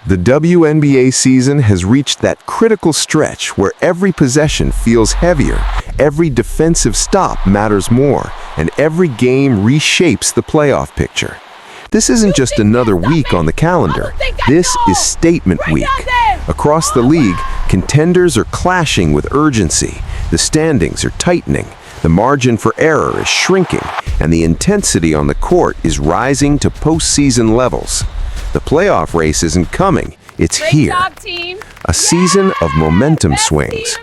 The WNBA season has reached that critical stretch where every possession feels heavier, every defensive stop matters more, and every game reshapes the playoff picture. This isn't just another week on the calendar. This is Statement Week. Across the league, contenders are clashing with urgency. The standings are tightening. The margin for error is shrinking, and the intensity on the court is rising to postseason levels. The playoff race isn't coming, it's here. A season of momentum swings.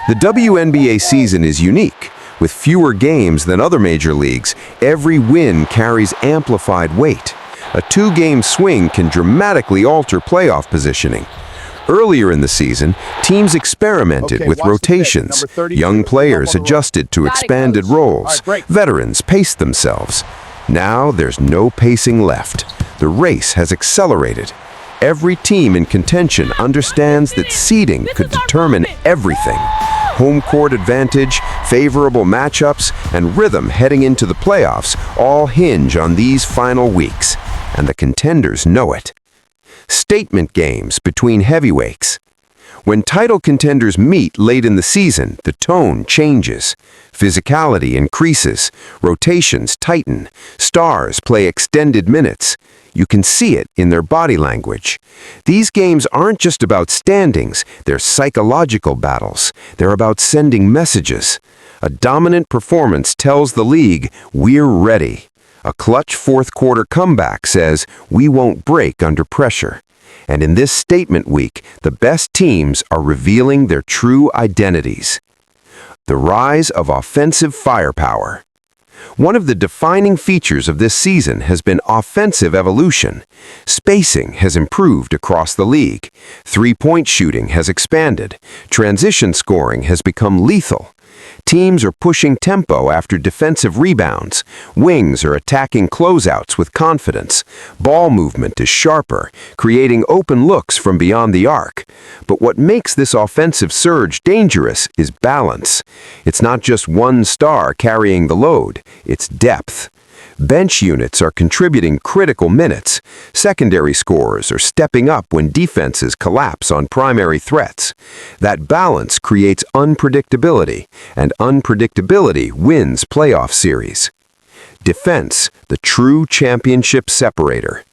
The WNBA season is unique. With fewer games than other major leagues, every win carries amplified weight. A two-game swing can dramatically alter playoff positioning. Earlier in the season, teams experimented with rotations. Young players adjusted to expanded roles. Veterans paced themselves. Now there's no pacing left. The race has accelerated. Every team in contention understands that seeding could determine everything. Home court advantage, favorable matchups, and rhythm heading into the playoffs all hinge on these final weeks, and the contenders know it. Statement games between heavyweights. When title contenders meet late in the season, the tone changes. Physicality increases, rotations tighten, stars play extended minutes. You can see it in their body language. These games aren't just about standings, they're psychological battles. They're about sending messages. A dominant performance tells the league, we're ready. A clutch fourth-quarter comeback says, we won't break under pressure. And in this statement week, the best teams are revealing their true identities. The rise of offensive firepower. One of the defining features of this season has been offensive evolution. Spacing has improved across the league. Three-point shooting has expanded. Transition scoring has become lethal. Teams are pushing tempo after defensive rebounds. Wings are attacking closeouts with confidence. Ball movement is sharper, creating open looks from beyond the arc. But what makes this offensive surge dangerous is balance. It's not just one star carrying the load, it's depth. Bench units are contributing critical minutes. Secondary scorers are stepping up when defenses collapse on primary threats. That balance creates unpredictability, and unpredictability wins playoff series. Defense, the true championship separator.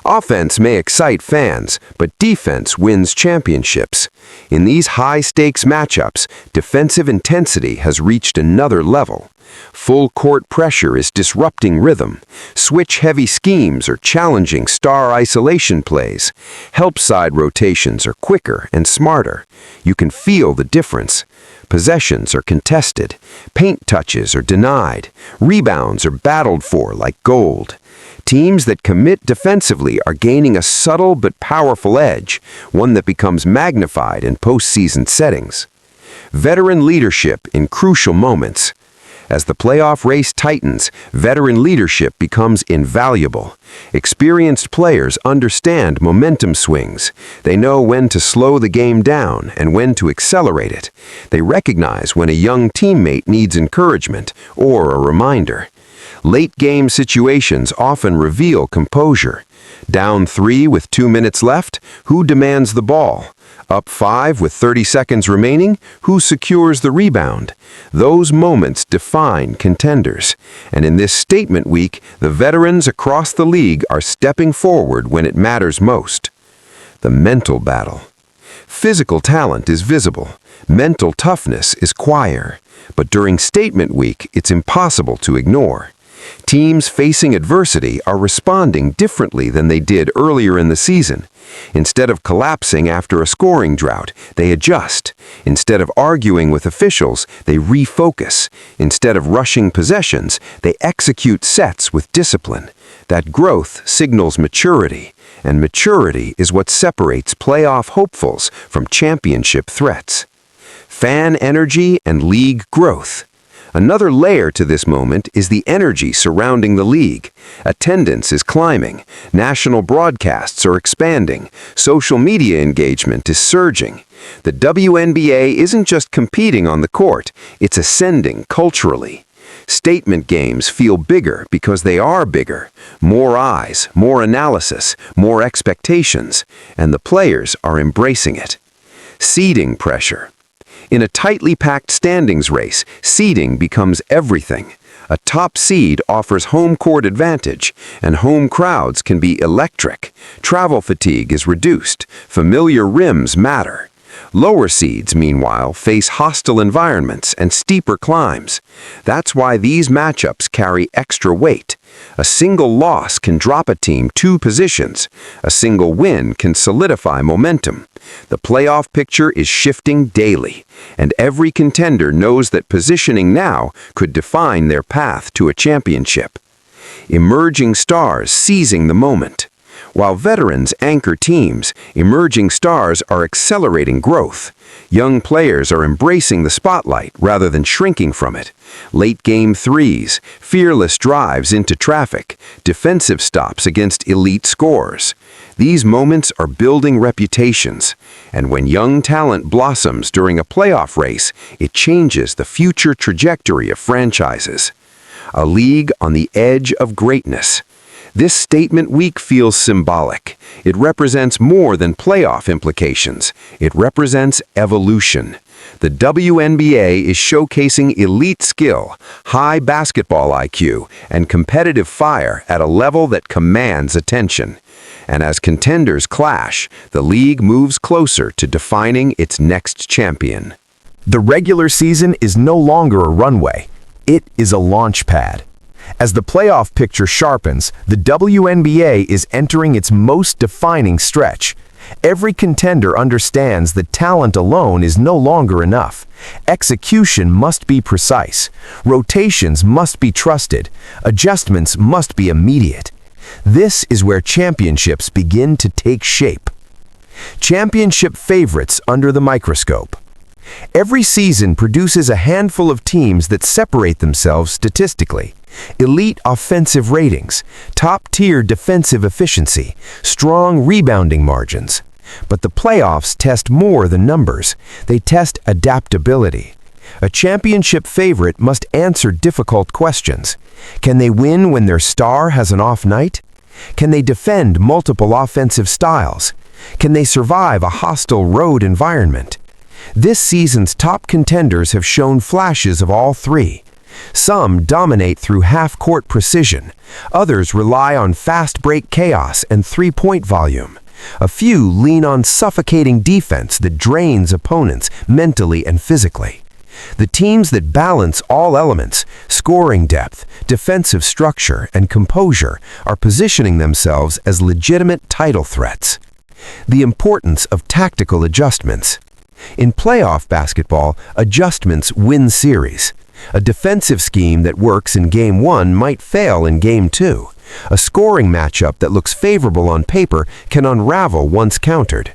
Offense may excite fans, but defense wins championships. In these high-stakes matchups, defensive intensity has reached another level. Full court pressure is disrupting rhythm. Switch-heavy schemes are challenging star isolation plays. Help-side rotations are quicker and smarter. You can feel the difference. Possessions are contested. Paint touches are denied. Rebounds are battled for like gold. Teams that commit defensively are gaining a subtle but powerful edge, one that becomes magnified in postseason settings. Veteran leadership in crucial moments. As the playoff race tightens, veteran leadership becomes invaluable. Experienced players understand momentum swings. They know when to slow the game down and when to accelerate it. They recognize when a young teammate needs encouragement or a reminder. Late-game situations often reveal composure. Down 3 with 2 minutes left, who demands the ball? Up 5 with 30 seconds remaining, who secures the rebound? Those moments define contenders. And in this statement week, the veterans across the league are stepping forward when it matters most. The mental battle. Physical talent is visible. Mental toughness is quieter. But during statement week, it's impossible to ignore. Teams facing adversity are responding differently than they did earlier in the season. Instead of collapsing after a scoring drought, they adjust. Instead of arguing with officials, they refocus. Instead of rushing possessions, they execute sets with discipline. That growth signals maturity, and maturity is what separates playoff hopefuls from championship threats. Fan energy and league growth. Another layer to this moment is the energy surrounding the league. Attendance is climbing, national broadcasts are expanding, social media engagement is surging. The WNBA isn't just competing on the court, it's ascending culturally. Statement games feel bigger because they are bigger. More eyes, more analysis, more expectations, and the players are embracing it. Seeding pressure. In a tightly packed standings race, seeding becomes everything. A top seed offers home court advantage, and home crowds can be electric. Travel fatigue is reduced. Familiar rims matter. Lower seeds, meanwhile, face hostile environments and steeper climbs. That's why these matchups carry extra weight. A single loss can drop a team 2 positions. A single win can solidify momentum. The playoff picture is shifting daily, and every contender knows that positioning now could define their path to a championship. Emerging stars seizing the moment. While veterans anchor teams, emerging stars are accelerating growth. Young players are embracing the spotlight rather than shrinking from it. Late-game threes, fearless drives into traffic, defensive stops against elite scores. These moments are building reputations, and when young talent blossoms during a playoff race, it changes the future trajectory of franchises. A league on the edge of greatness. This statement week feels symbolic. It represents more than playoff implications. It represents evolution. The WNBA is showcasing elite skill, high basketball IQ, and competitive fire at a level that commands attention. And as contenders clash, the league moves closer to defining its next champion. The regular season is no longer a runway. It is a launch pad. As the playoff picture sharpens, the WNBA is entering its most defining stretch. Every contender understands that talent alone is no longer enough. Execution must be precise. Rotations must be trusted. Adjustments must be immediate. This is where championships begin to take shape. Championship favorites under the microscope. Every season produces a handful of teams that separate themselves statistically. Elite offensive ratings, top-tier defensive efficiency, strong rebounding margins. But the playoffs test more than numbers. They test adaptability. A championship favorite must answer difficult questions. Can they win when their star has an off night? Can they defend multiple offensive styles? Can they survive a hostile road environment? This season's top contenders have shown flashes of all three. Some dominate through half-court precision. Others rely on fast-break chaos and three-point volume. A few lean on suffocating defense that drains opponents mentally and physically. The teams that balance all elements, scoring depth, defensive structure, and composure, are positioning themselves as legitimate title threats. The importance of tactical adjustments. In playoff basketball, adjustments win series. A defensive scheme that works in Game 1 might fail in Game 2. A scoring matchup that looks favorable on paper can unravel once countered.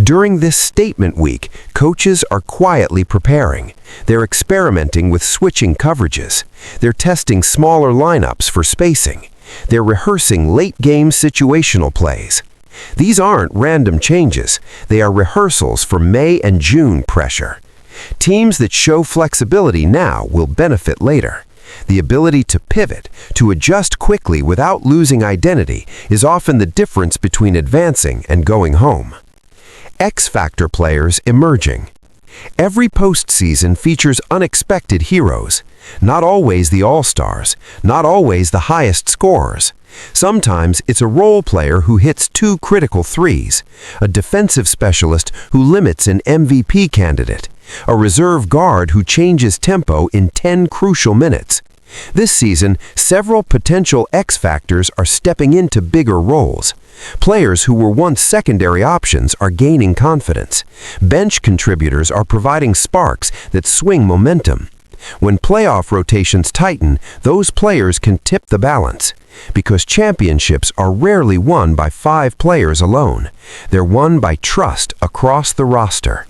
During this statement week, coaches are quietly preparing. They're experimenting with switching coverages. They're testing smaller lineups for spacing. They're rehearsing late-game situational plays. These aren't random changes. They are rehearsals for May and June pressure. Teams that show flexibility now will benefit later. The ability to pivot, to adjust quickly without losing identity, is often the difference between advancing and going home. X-Factor players emerging. Every postseason features unexpected heroes. Not always the all-stars, not always the highest scorers. Sometimes it's a role player who hits 2 critical threes, a defensive specialist who limits an MVP candidate, a reserve guard who changes tempo in 10 crucial minutes. This season, several potential X-Factors are stepping into bigger roles. Players who were once secondary options are gaining confidence. Bench contributors are providing sparks that swing momentum. When playoff rotations tighten, those players can tip the balance. Because championships are rarely won by 5 players alone. They're won by trust across the roster.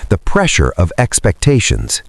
The pressure of expectations.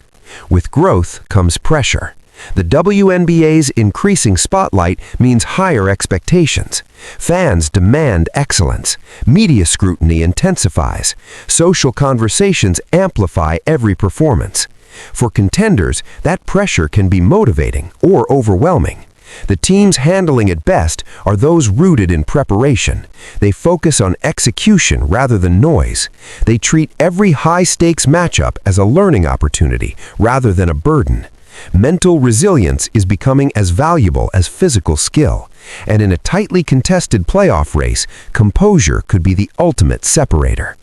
With growth comes pressure. The WNBA's increasing spotlight means higher expectations. Fans demand excellence. Media scrutiny intensifies. Social conversations amplify every performance. For contenders, that pressure can be motivating or overwhelming. The teams handling it best are those rooted in preparation. They focus on execution rather than noise. They treat every high-stakes matchup as a learning opportunity rather than a burden. Mental resilience is becoming as valuable as physical skill, and in a tightly contested playoff race, composure could be the ultimate separator.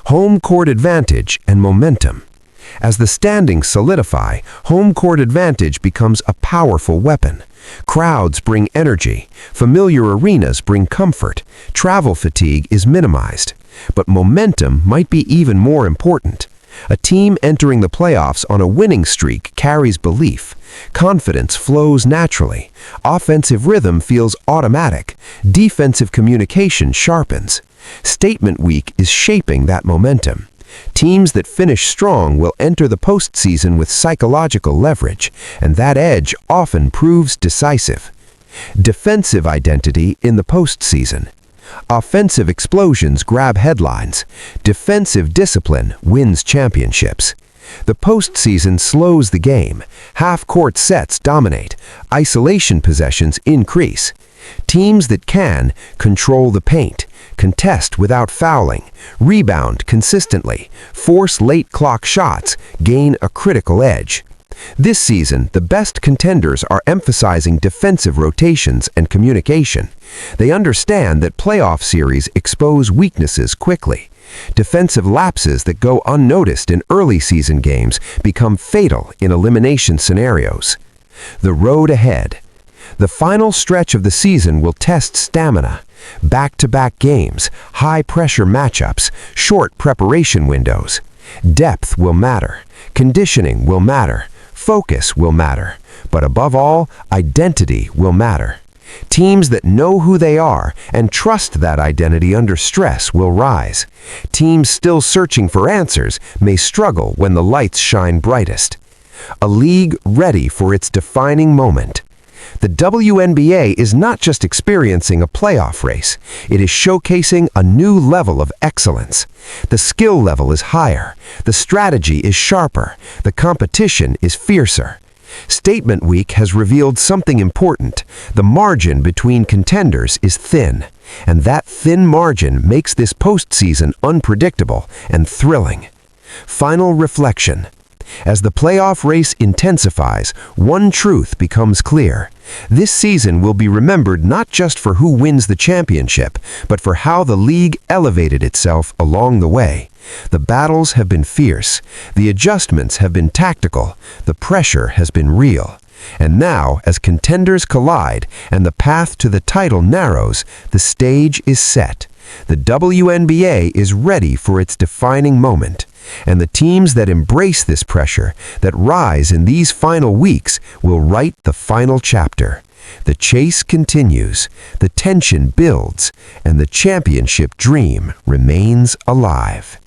Home court advantage and momentum. As the standings solidify, home court advantage becomes a powerful weapon. Crowds bring energy, familiar arenas bring comfort, travel fatigue is minimized. But momentum might be even more important. A team entering the playoffs on a winning streak carries belief. Confidence flows naturally. Offensive rhythm feels automatic. Defensive communication sharpens. Statement week is shaping that momentum. Teams that finish strong will enter the postseason with psychological leverage, and that edge often proves decisive. Defensive identity in the postseason. Offensive explosions grab headlines. Defensive discipline wins championships. The postseason slows the game. Half-court sets dominate. Isolation possessions increase. Teams that can control the paint, contest without fouling, rebound consistently, force late clock shots, gain a critical edge. This season, the best contenders are emphasizing defensive rotations and communication. They understand that playoff series expose weaknesses quickly. Defensive lapses that go unnoticed in early season games become fatal in elimination scenarios. The road ahead. The final stretch of the season will test stamina. Back-to-back games, high-pressure matchups, short preparation windows. Depth will matter. Conditioning will matter. Focus will matter. But above all, identity will matter. Teams that know who they are and trust that identity under stress will rise. Teams still searching for answers may struggle when the lights shine brightest. A league ready for its defining moment. The WNBA is not just experiencing a playoff race, it is showcasing a new level of excellence. The skill level is higher, the strategy is sharper, the competition is fiercer. Statement Week has revealed something important. The margin between contenders is thin, and that thin margin makes this postseason unpredictable and thrilling. Final reflection. As the playoff race intensifies, one truth becomes clear. This season will be remembered not just for who wins the championship, but for how the league elevated itself along the way. The battles have been fierce, the adjustments have been tactical, the pressure has been real. And now, as contenders collide and the path to the title narrows, the stage is set. The WNBA is ready for its defining moment. And the teams that embrace this pressure, that rise in these final weeks, will write the final chapter. The chase continues, the tension builds, and the championship dream remains alive.